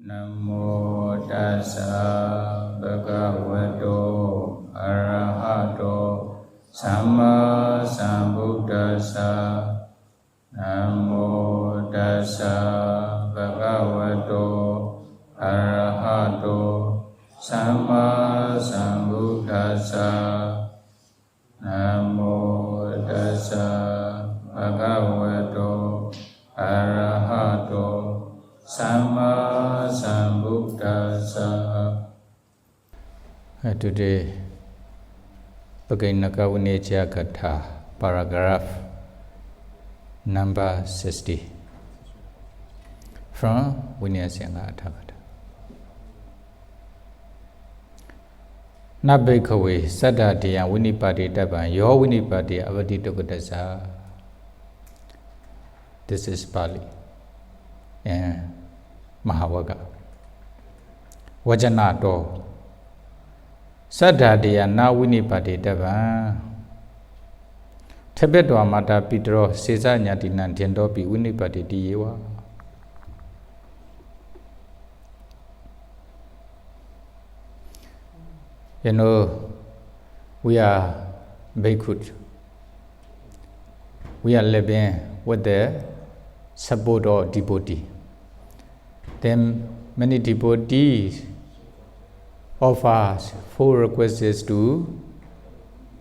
Namo tassa bhagavato arahato samma sambuddhassa. Namo tassa bhagavato arahato samma sambuddhassa. Namo tassa bhagavato arahato Sama Sambuddhassa. Today, Bhagavata Vinayasangaha, paragraph number 60 from Vinayasangaha atthakatha. Nabhekhawe saddhatiya vinipati tapan yo vinipati avaditokatasa. This is Pali and Mahavaga. Vajanato Saddhatiya na vinipati tapan Thabetwa mata pitro sesa nyatinan tyendopi vinipati diyewa. You know, we are bhikkhus. We are living with the support of devotee. Then many devotees offer 4 requests to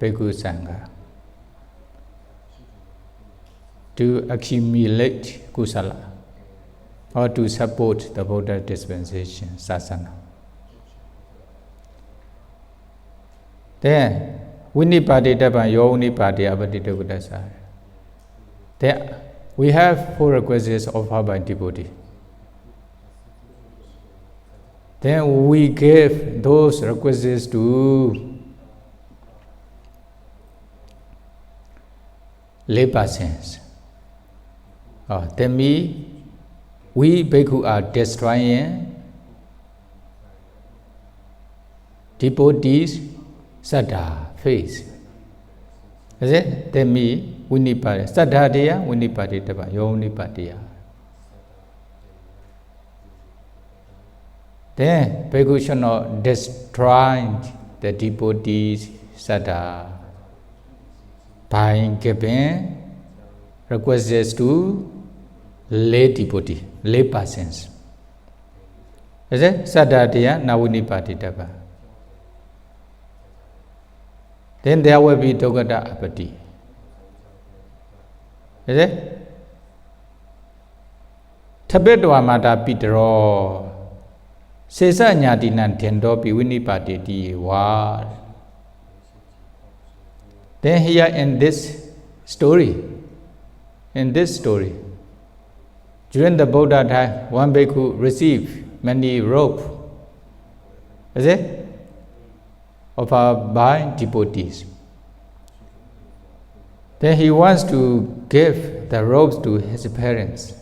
Bhikkhu Sangha to accumulate kusala or to support the Buddha dispensation, sasana. Then vinipati tapan yo vinipati avaditokatasa. Then we have 4 requests offered by devotee. Then we give those requests to lay persons. Then we bhikkhu are destroying devotees' saddha, faith. Is it? Then we vinipati. Saddhatiya vinipati tapan yo vinipatiya. Then bhikkhu should not destroy the devotees' saddha by giving requests to lay devotee, lay persons. Is it? Saddhatiya na vinipati tapan. Then there will be Togata apati. Is it? Thabetwa mata pitro Sesa nyatinan tyendopi vinipati diyewa. Then here in this story, during the Buddha time, one bhikkhu received many robes. Is it? Offered by devotees. Then he wants to give the robes to his parents,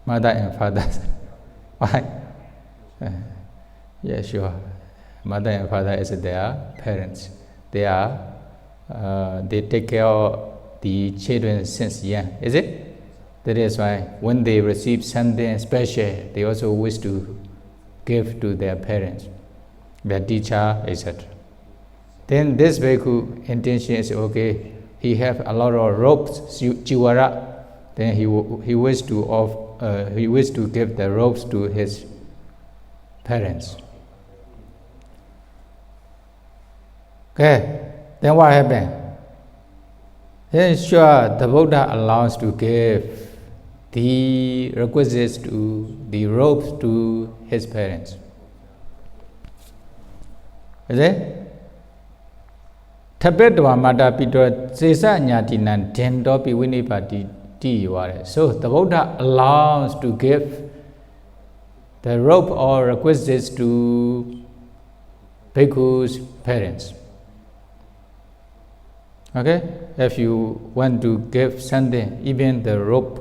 mother and father. Why? Yeah, sure. Mother and father is their parents. They take care of the children since young. Is it? That is why when they receive something special, they also wish to give to their parents, their teacher, etc. Then this bhikkhu intention is okay. He have a lot of robes, jiwara. Then he wished to give the robes to his parents. Okay. Then what happened? Then sure the Buddha allows to give the requisites to the robes to his parents. Is it? Thabetwa mata pitro sesa nyatinan tyendopi vinipati diyewa. So the Buddha allows to give the robe or requisites to bhikkhu's parents. Okay? If you want to give something, even the robe,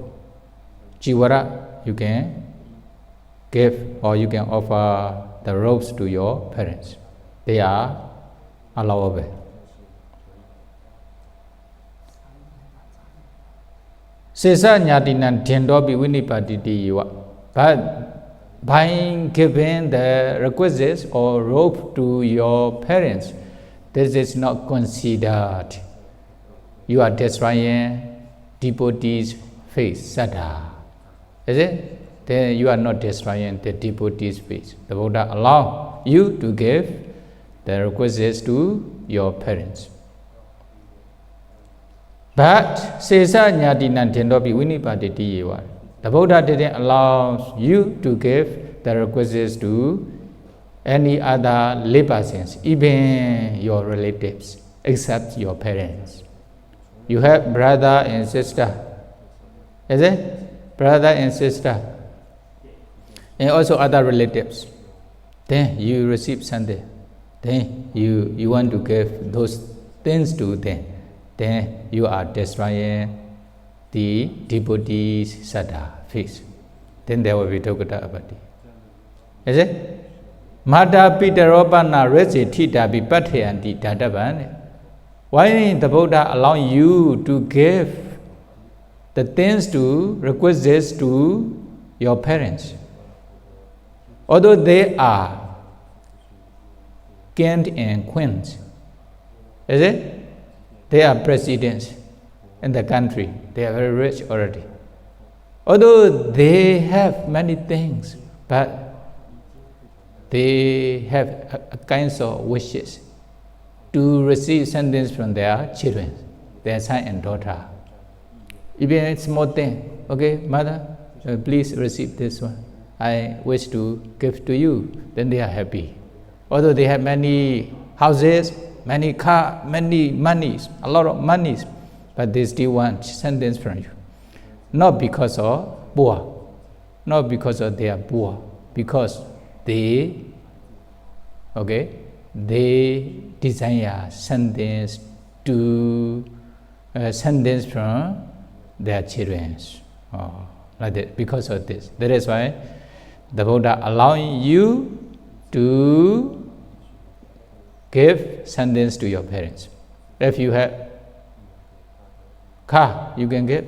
jiwara, you can give or you can offer the robes to your parents. They are allowable. Sesa nyatinan tyendopi vinipati diyewa. But by giving the requisites or robe to your parents, this is not considered. You are destroying devotee's faith, Saddha. Is it? Then you are not destroying the devotee's faith. The Buddha allows you to give the requisites to your parents. But Sesa Nyadina Tendopi Winipati, the Buddha didn't allow you to give the requisites to any other lay persons, even your relatives, except your parents. You have brother and sister, is it? Brother and sister, and also other relatives. Then you receive something. Then you want to give those things to them. Then you are destroying the devotee's Saddha, faith. Then there will be atthakatha abati. Is it? Mata pitaropana resi thita vipatthayanti dadabane. Why the Buddha allowing you to give the things to requisites to your parents? Although they are kings and queens, is it? They are presidents in the country. They are very rich already. Although they have many things, but they have a kinds of wishes to receive something from their children, their son and daughter. Even a small thing, okay, mother, please receive this one. I wish to give to you. Then they are happy. Although they have many houses, many cars, many monies, a lot of monies, but they still want something from you. Not because of poor, not because of they are poor, because they, okay, they desire something to something from their children. Like that, because of this. That is why the Buddha allowing you to give something to your parents. If you have car, you can give.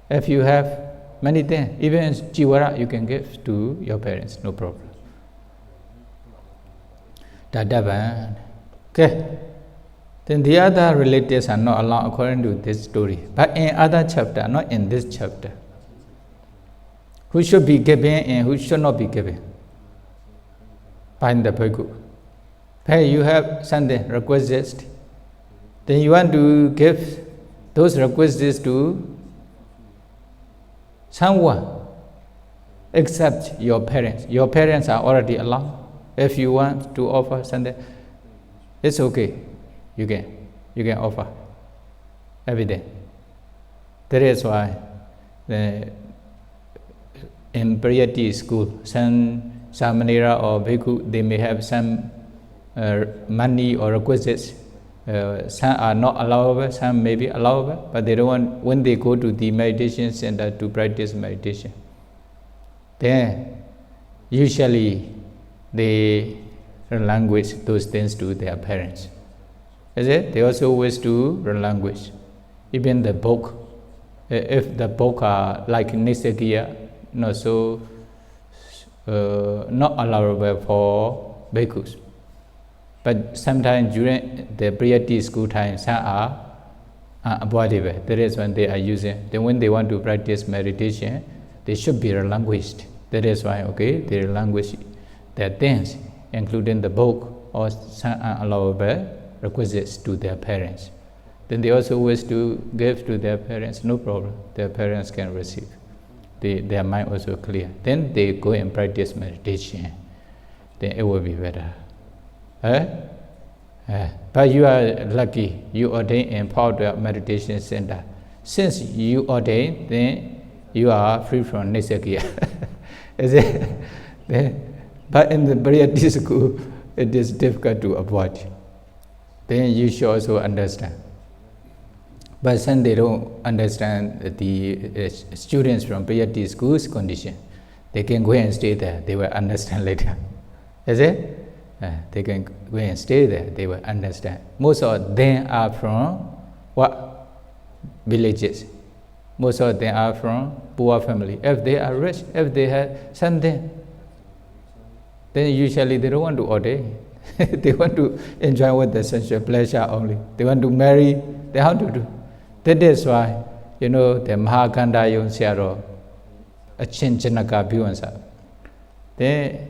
If you have many things, even jivara, you can give to your parents, no problem. Dadavan. Okay. Then the other relatives are not allowed according to this story. But in other chapter, not in this chapter. Who should be given and who should not be given? Find the bhikkhu. Hey, you have something requisites. Then you want to give those requisites to someone except your parents. Your parents are already allowed. If you want to offer something, it's okay. You can offer every day. That is why in Priyati school, some samanera or bhikkhu, they may have some money or requisites. Some are not allowable, some may be allowable, but they don't want, when they go to the meditation center to practice meditation, then usually they relinquish those things to their parents. Is it? They also wish to relinquish. Even the book, if the book are like Nisakiya, not so not allowable for bhikkhus. But sometimes during the Priyati school time, some are avoidable. That is when they are using. Then when they want to practice meditation, they should be relinquished. That is why, okay, they relinquish their things, including the book or some unallowable requisites to their parents. Then they also wish to give to their parents, no problem. Their parents can receive. Their mind also clear. Then they go and practice meditation. Then it will be better. But you are lucky, you ordain in Powder Meditation Center. Since you ordain, then you are free from Nisakiya. Is it? But in the Priyati school, it is difficult to avoid. Then you should also understand. But some they don't understand the students from Priyati school's condition. They can go and stay there, they will understand later. Is it? They can go and stay there, they will understand. Most of them are from what? Villages. Most of them are from poor family. If they are rich, if they have something, then usually they don't want to ordain. They want to enjoy with the sensual pleasure only. They want to marry, they have to do. That is why, the Mahakanda Yung Siaro, a Chinchanaka Buansa. Then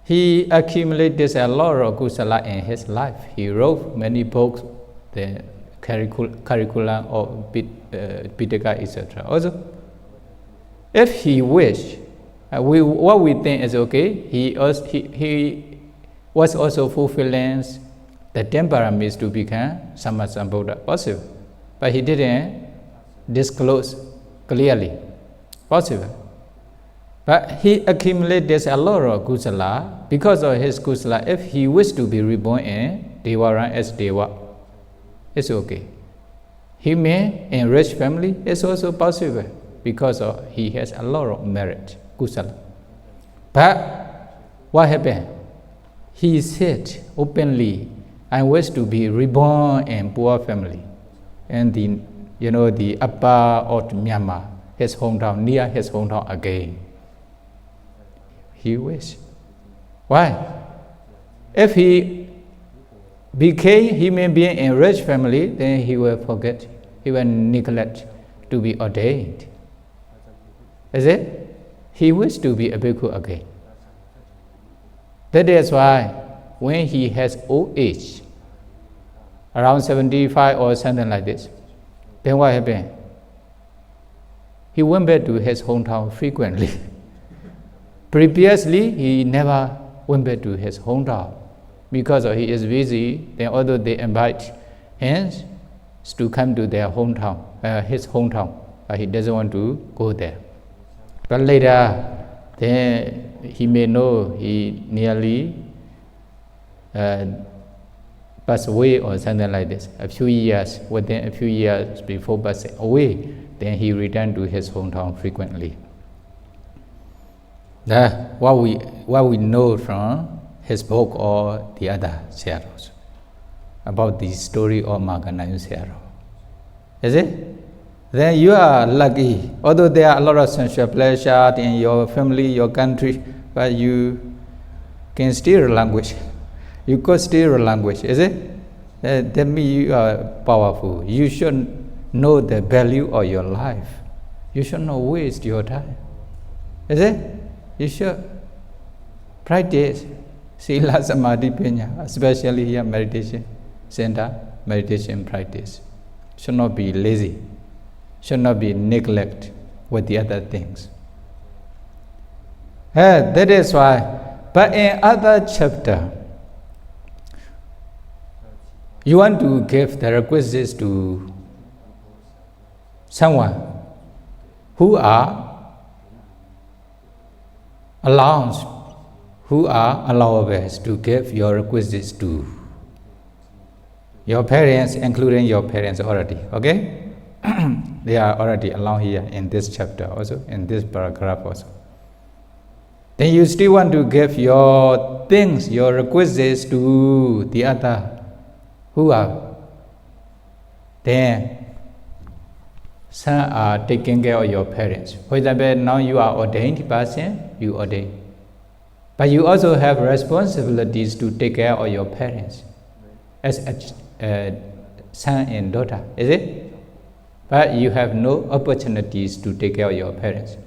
he accumulated a lot of kusala in his life. He wrote many books, the curriculum of Pitaka, etc. Also, if he wished, what we think is okay, he was also fulfilling the temperaments to become Sammasambuddha, possible. But he didn't disclose clearly, possible. But he accumulated a lot of kusala. Because of his kusala, if he wished to be reborn in Devaran as Deva, it's okay. He may enrich family, it's also possible, because he has a lot of merit, kusala. But what happened? He said openly, I wish to be reborn in poor family. And the upper of Myanmar, his hometown, near his hometown again. He wished. Why? If he may be in a rich family, then he will forget, he will neglect to be ordained. Is it? He wished to be a bhikkhu again. That is why when he has old age, around 75 or something like this, then what happened? He went back to his hometown frequently. Previously, he never went back to his hometown because he is busy. Then, although they invite him to come to their hometown, his hometown, but he doesn't want to go there. But later, then he may know he nearly passed away or something like this. Within a few years before passing away, then he returned to his hometown frequently. That's what we know from his book or the other Searos about the story of Maganayu Searo. Is it? Then you are lucky. Although there are a lot of sensual pleasure in your family, your country, but you can still relinquish. You could still relinquish, is it? That means you are powerful. You should know the value of your life. You should not waste your time. Is it? You should practice Sila Samadhi Panya, especially here meditation center, meditation practice. Should not be lazy. Should not be neglect with the other things. That is why. But in other chapter, you want to give the requisites to someone who are allowable to give your requisites to your parents, including your parents already. Okay? They are already allowed here in this chapter also, in this paragraph also. Then you still want to give your things, your requisites to the other who are then some are taking care of your parents. For example, now you are ordained person, you ordain. But you also have responsibilities to take care of your parents as a son and daughter, is it? But you have no opportunities to take care of your parents.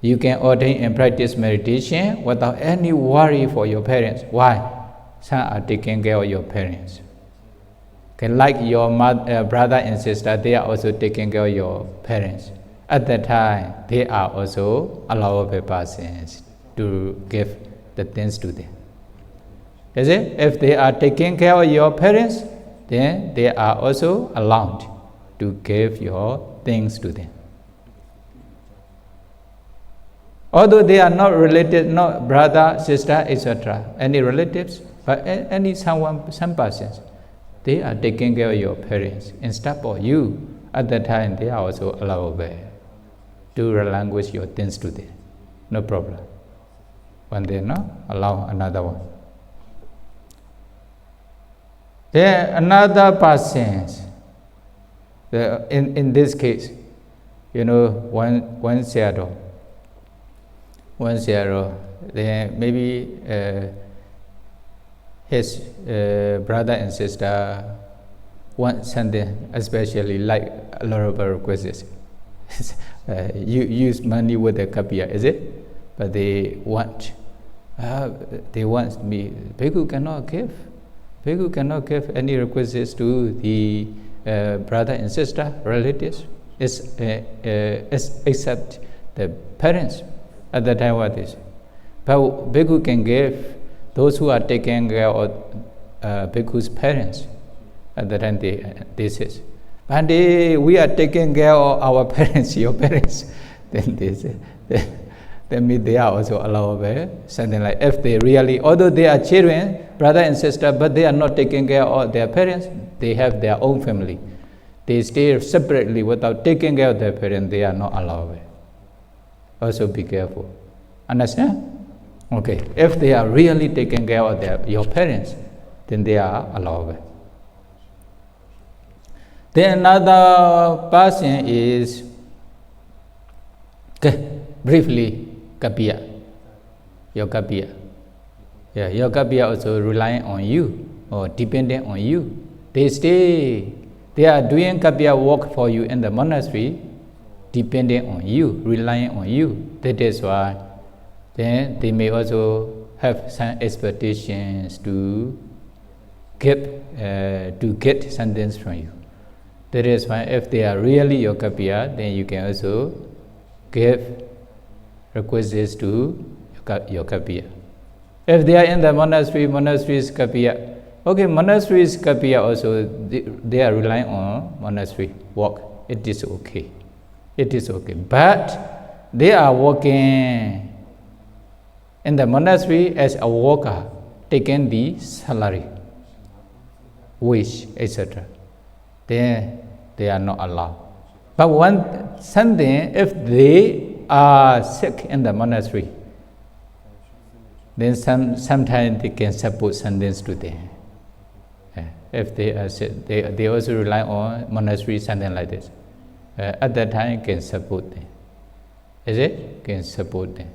You can ordain and practice meditation without any worry for your parents. Why? Some are taking care of your parents. Okay, like your brother and sister, they are also taking care of your parents. At that time, they are also allowable persons to give the things to them. Is it? If they are taking care of your parents, then they are also allowed to give your things to them. Although they are not related, not brother, sister, etc., any relatives, but some persons, they are taking care of your parents. Instead of you, at that time, they are also allowable to relinquish your things to them. No problem. When they not allow another one. Then another person, in this case, one shadow. one zero, then maybe his brother and sister want something, especially like allowable requisites. You use money with the kapiya, is it? But they want me. Bhikkhu cannot give. Bhikkhu cannot give any requisites to the brother and sister, relatives, except the parents. At that time, what is? But Bhikkhu can give those who are taking care of Bhikkhu's parents. At that time, they say, and we are taking care of our parents, your parents. Then they say, then they are also allowable. Something like if they really, although they are children, brother and sister, but they are not taking care of their parents, they have their own family. They stay separately without taking care of their parents, they are not allowable. Also be careful. Understand? Okay. If they are really taking care of your parents, then they are allowable. Then another person is, briefly, kapiya. Your kapiya. Yeah, your kapiya also relying on you or dependent on you. They are doing kapiya work for you in the monastery, dependent on you, relying on you. That is why then they may also have some expectations to get something from you. That is why if they are really your kapiya, then you can also give requisites to your kapiya. If they are in the monastery is kapiya. Okay, monastery is kapiya also, they are relying on monastery work. It is okay. It is okay. But they are working in the monastery as a worker, taking the salary, wage, etc. Then they are not allowed. But something, if they are sick in the monastery, then sometimes they can support something to them. If they are sick, they also rely on monastery, something like this. At that time, can support them. Is it? Can support them.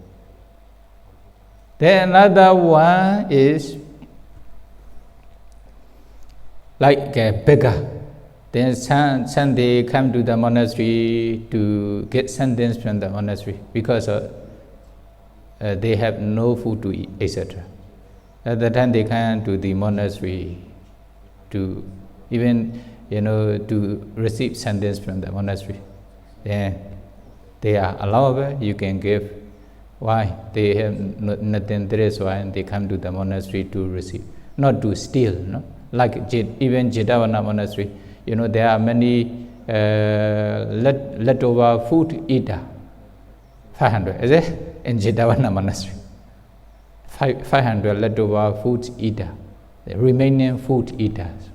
Then another one is like a beggar. Then some they come to the monastery to get something from the monastery because they have no food to eat, etc. At that time they come to the monastery to even to receive something from the monastery. Then they are allowable. You can give. Why? They have nothing. That is why they come to the monastery to receive, not to steal. No, like even Jetavana monastery. There are many leftover food eater. 500, is it? In Jetavana monastery. 500 leftover food eater. The remaining food eaters.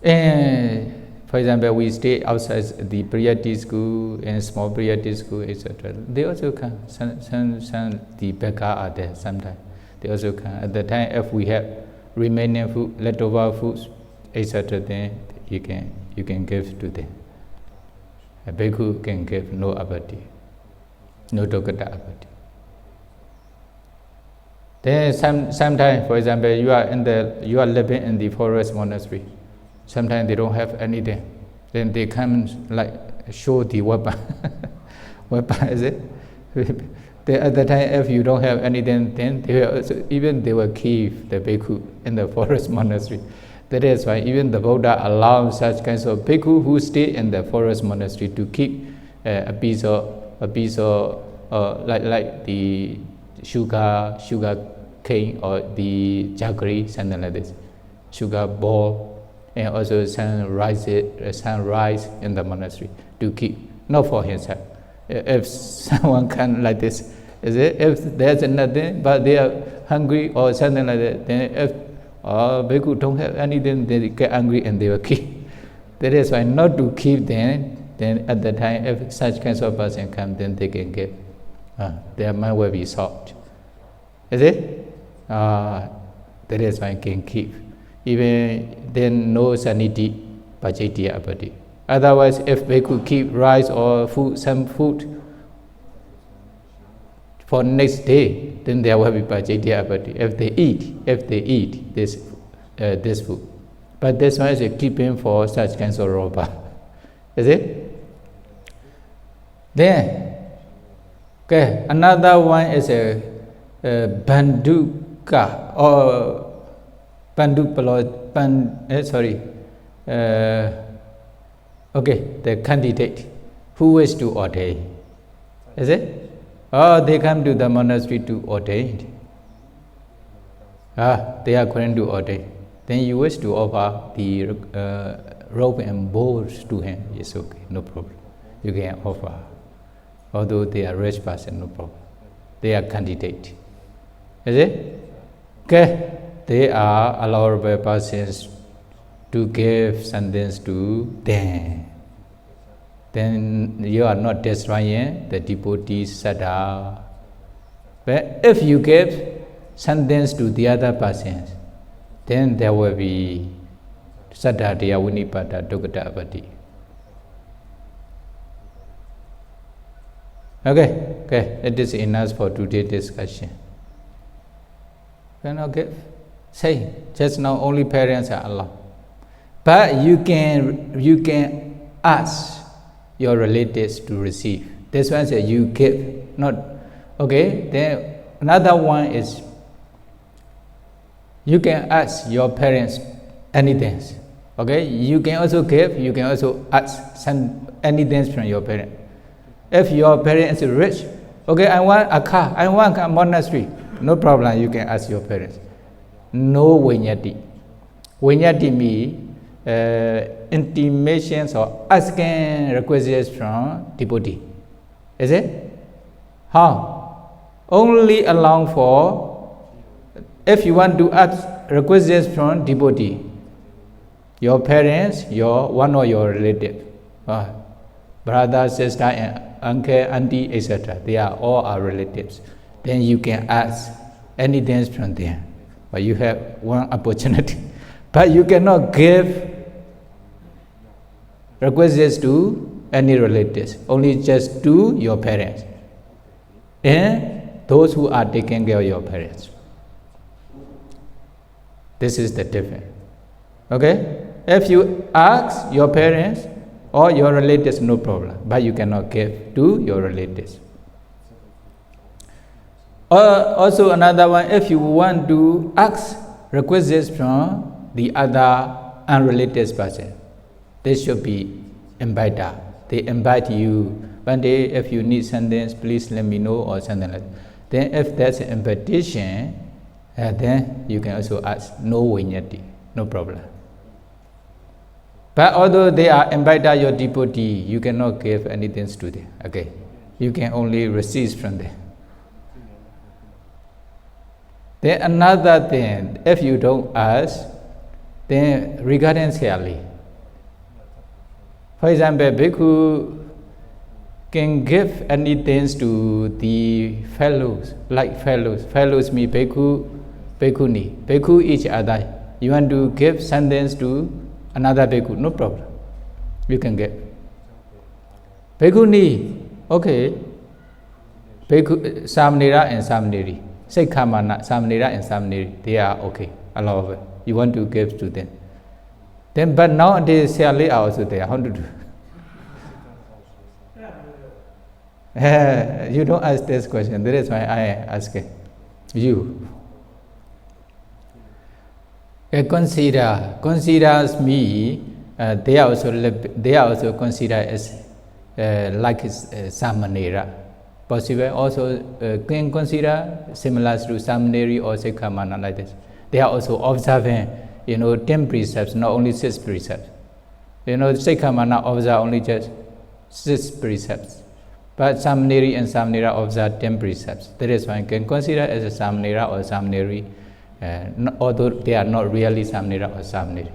And for example, we stay outside the Priyati school and small Priyati school, etc. They also come. Some the beggar are there sometimes. They also come. At the time, if we have remaining food, leftover foods, etc., then you can give to them. A bhikkhu can give no abati, no atthakatha abati. Then sometimes, for example, you are living in the forest monastery. Sometimes they don't have anything. Then they come like show the weapon. Weapon, is it? At the time, if you don't have anything, then they will keep the bhikkhu in the forest monastery. That is why even the Buddha allows such kinds of bhikkhu who stay in the forest monastery to keep a piece of like the sugar cane or the jaggery, something like this, sugar ball, and also some rice in the monastery to keep, not for himself. If someone can like this, is it? If there's nothing, but they are hungry or something like that, then if bhikkhu don't have anything, they get angry and they will keep. That is why not to keep them. Then at the time, if such kinds of person come, then they can give. Their mind will be soft. Is it? That is why can keep. Even then, no saniti, pacetiya apati. Otherwise, if bhikkhu keep rice or food, some food, for next day, then there will be pajitya apatti. If they eat this food. But this one is a keeping for such kinds of robber. Is it? Then, okay, another one is a banduka or the candidate who is to ordain. Is it? Oh, they come to the monastery to ordain. They are going to ordain. Then you wish to offer the robe and bowls to him. It's okay, no problem. You can offer. Although they are rich person, no problem. They are candidate. Is it? Okay. They are allowable persons to give sentence to them. Then you are not destroying the devotee's sada. But if you give sentence to the other persons, then there will be sada deya vinipada dukkata apatti. Okay, it is enough for today's discussion. Cannot give. Say, just now only parents are allowed. But you can ask your relatives to receive. This one says you give, not okay. Then another one is you can ask your parents anything. Okay, you can also give. You can also ask anything from your parents. If your parents is rich, okay, I want a car, I want a monastery. No problem. You can ask your parents. No vinyati. Vinyati means intimations or asking requisites from devotee. Is it? How? Only allow for if you want to ask requisites from devotee, your parents, one or your relative, brother, sister, and uncle, auntie, etc. They are all our relatives. Then you can ask anything from them. But you have one opportunity. But you cannot give requisites to any relatives, only just to your parents and those who are taking care of your parents. This is the difference. Okay? If you ask your parents or your relatives, no problem, but you cannot give to your relatives. Also another one, if you want to ask requisites from the other unrelated person, they should be invited. They invite you. One day, if you need something, please let me know or something like that. Then if that's an invitation, then you can also ask no vinyati, no problem. But although they are invited your devotee, you cannot give anything to them. Okay, you can only receive from them. Then another thing, if you don't ask, then regarding fairly. For example, bhikkhu can give anything to the fellows, like fellows. Fellows mean bhikkhu, bhikkhuni. Bhikkhu each other. You want to give something to another bhikkhu, no problem. You can give. Bhikkhuni, okay. Bhikkhu, Samnera and Samneri. Sekhamana, Samnera and Samneri, they are okay, allowable. You want to give to them. Then, but nowadays, Siali are also there. How to do? You don't ask this question. That is why I ask you. Considers me. They are also considered as like Samanera. Possible also can consider similar to Samaneri or Sekhamana like this. They are also observing, 10 precepts, not only 6 precepts. Sekhamana observe only just 6 precepts. But Samaneri and Samanera observe 10 precepts. That is why you can consider as a Samanera or Samaneri, although they are not really Samanera or Samaneri.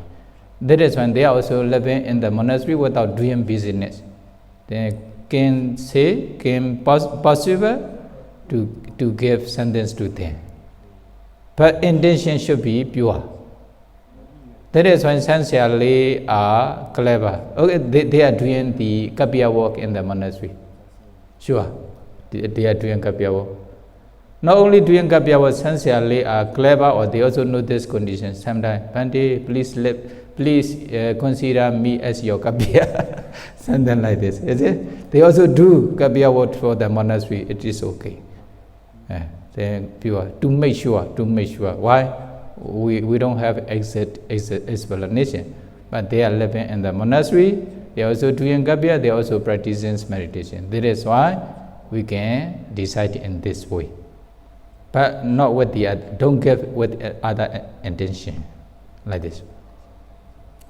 That is when they are also living in the monastery without doing business. They can possible to give sentence to them. But intention should be pure. That is when essentially are clever. Okay, they are doing the kapya work in the monastery. Sure, they are doing kapya work. Not only doing Gabya essentially are clever, or they also know this condition. Sometimes, Bhante, please consider me as your Gabya. Something like this, is it? They also do Gabya work for the monastery. It is okay. Then pure to make sure. Why? We don't have exact explanation, but they are living in the monastery. They are also doing Gabya. They are also practicing meditation. That is why we can decide in this way. But not with the other, don't give with other intention, like this.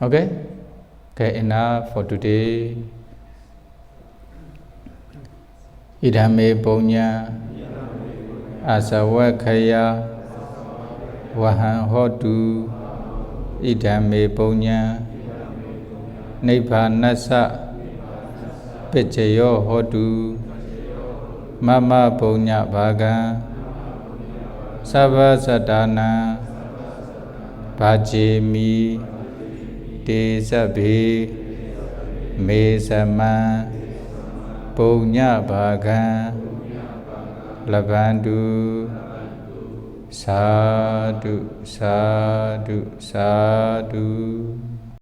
Okay? Okay, enough for today. Idhame Punya Asawakaya Wahan Hotu Idhame Punya Nibbanasa Pichayo Hotu Mama Punya Bhaga Sava Sadana Bhajemi Tesabe Mesama Punya Bhaga Labandu Sadhu Sadhu Sadhu